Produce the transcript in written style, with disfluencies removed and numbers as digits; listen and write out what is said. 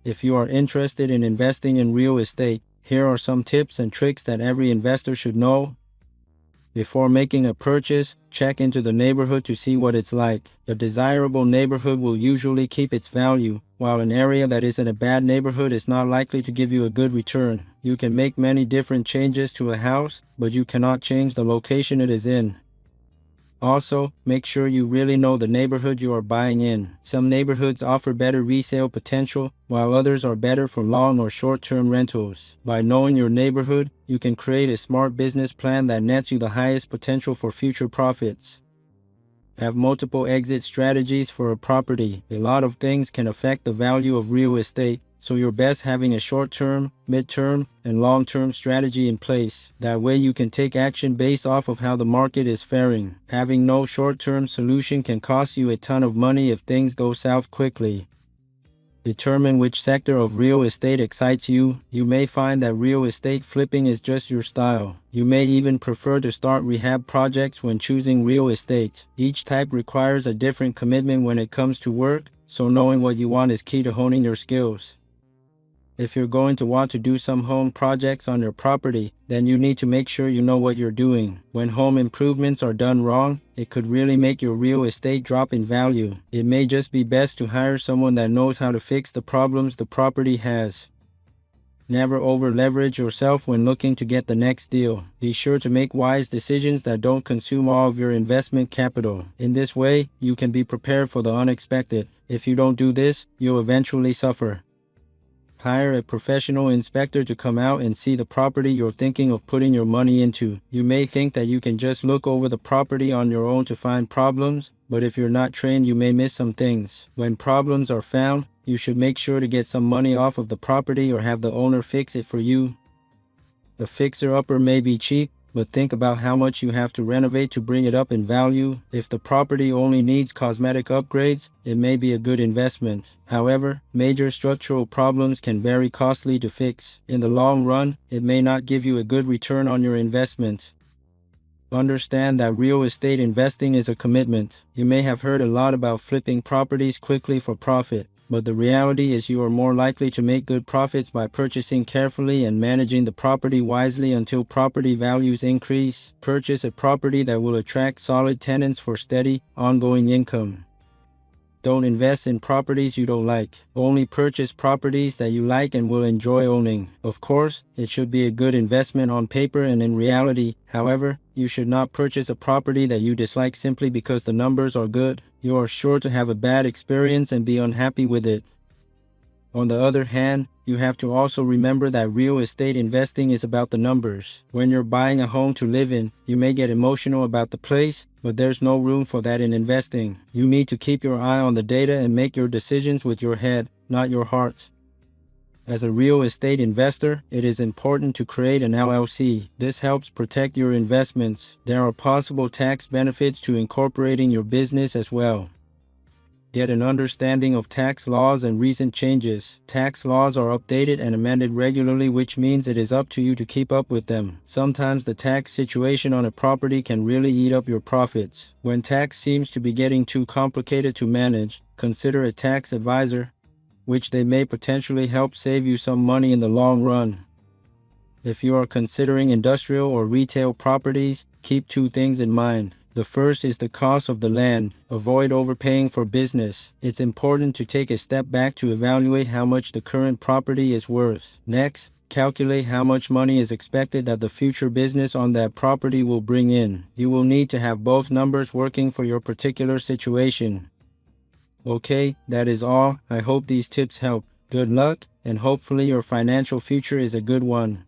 If you are interested in investing in real estate, here are some tips and tricks that every investor should know. Before making a purchase, check into the neighborhood to see what it's like. A desirable neighborhood will usually keep its value, while an area that is in a bad neighborhood is not likely to give you a good return. You can make many different changes to a house, but you cannot change the location it is in. Also, make sure you really know the neighborhood you are buying in. Some neighborhoods offer better resale potential, while others are better for long or short-term rentals. By knowing your neighborhood, you can create a smart business plan that nets you the highest potential for future profits. Have multiple exit strategies for a property. A lot of things can affect the value of real estate, so you're best having a short-term, mid-term, and long-term strategy in place. That way you can take action based off of how the market is faring. Having no short-term solution can cost you a ton of money if things go south quickly. Determine which sector of real estate excites you. You may find that real estate flipping is just your style. You may even prefer to start rehab projects when choosing real estate. Each type requires a different commitment when it comes to work, so knowing what you want is key to honing your skills. If you're going to want to do some home projects on your property, then you need to make sure you know what you're doing. When home improvements are done wrong, it could really make your real estate drop in value. It may just be best to hire someone that knows how to fix the problems the property has. Never over-leverage yourself when looking to get the next deal. Be sure to make wise decisions that don't consume all of your investment capital. In this way, you can be prepared for the unexpected. If you don't do this, you'll eventually suffer. Hire a professional inspector to come out and see the property you're thinking of putting your money into. You may think that you can just look over the property on your own to find problems, but if you're not trained, you may miss some things. When problems are found, you should make sure to get some money off of the property or have the owner fix it for you. A fixer-upper may be cheap, but think about how much you have to renovate to bring it up in value. If the property only needs cosmetic upgrades, it may be a good investment. However, major structural problems can be very costly to fix. In the long run, it may not give you a good return on your investment. Understand that real estate investing is a commitment. You may have heard a lot about flipping properties quickly for profit, but the reality is you are more likely to make good profits by purchasing carefully and managing the property wisely until property values increase. Purchase a property that will attract solid tenants for steady, ongoing income. Don't invest in properties you don't like. Only purchase properties that you like and will enjoy owning. Of course, it should be a good investment on paper and in reality. However, you should not purchase a property that you dislike simply because the numbers are good. You are sure to have a bad experience and be unhappy with it. On the other hand, you have to also remember that real estate investing is about the numbers. When you're buying a home to live in, you may get emotional about the place, but there's no room for that in investing. You need to keep your eye on the data and make your decisions with your head, not your heart. As a real estate investor, it is important to create an LLC. This helps protect your investments. There are possible tax benefits to incorporating your business as well. Get an understanding of tax laws and recent changes. Tax laws are updated and amended regularly, which means it is up to you to keep up with them. Sometimes the tax situation on a property can really eat up your profits. When tax seems to be getting too complicated to manage, consider a tax advisor, which they may potentially help save you some money in the long run. If you are considering industrial or retail properties, keep two things in mind. The first is the cost of the land. Avoid overpaying for business. It's important to take a step back to evaluate how much the current property is worth. Next, calculate how much money is expected that the future business on that property will bring in. You will need to have both numbers working for your particular situation. Okay, that is all. I hope these tips help. Good luck, and hopefully your financial future is a good one.